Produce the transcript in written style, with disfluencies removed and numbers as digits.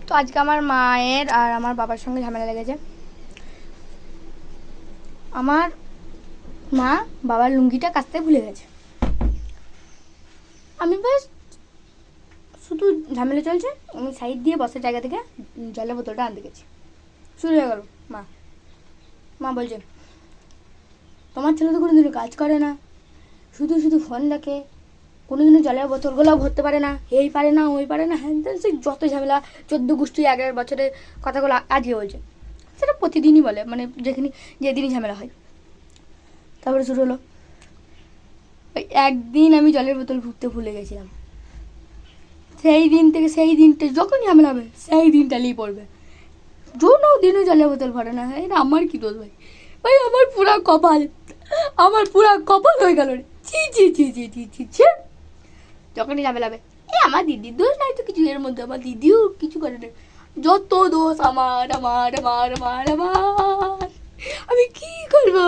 তো আজকে আমার মায়ের আর আমার বাবার সঙ্গে ঝামেলা লেগেছে। আমার মা বাবার লুঙ্গিটা কাচতে ভুলে গেছে। আমি বেশ শুধু ঝামেলা চলছে, আমি সাইড দিয়ে বসার জায়গা থেকে জলের বোতলটা আনতে গেছি। শুরু হয়ে গেল। মা বলছে, তোমার ছেলে তো কোনোদিনও কাজ করে না, শুধু শুধু ফোন দেখে, কোনোদিনও জলের বোতলগুলো ভরতে পারে না, এই পারে না ওই পারে না, হ্যান ত্যান, সেই যত ঝামেলা 14 গোষ্ঠী আগের বছরের কথাগুলো আজকে বলছে। সেটা প্রতিদিনই বলে, মানে যেদিনই ঝামেলা হয়। তারপরে শুরু হলো, ওই একদিন আমি জলের বোতল ভরতে ভুলে গেছিলাম, সেই দিন থেকে সেই দিনটা যখন ঝামেলা হবে সেই দিনটা নিয়ে পড়বে। দিনও জলের বোতল ভরে না। এটা আমার কি দোষ ভাই? ভাই আমার পুরা কপাল হয়ে গেল রে। ছি ছি ছি ছি ছি ছি ছি। যখনই ঝামেলা হবে, আমার দিদির দোষ নাই তো কিছু, এর মধ্যে আমার দিদিও কিছু করে না, যত দোষ আমার আমার আমার আমার আমার। আমি কি করবো?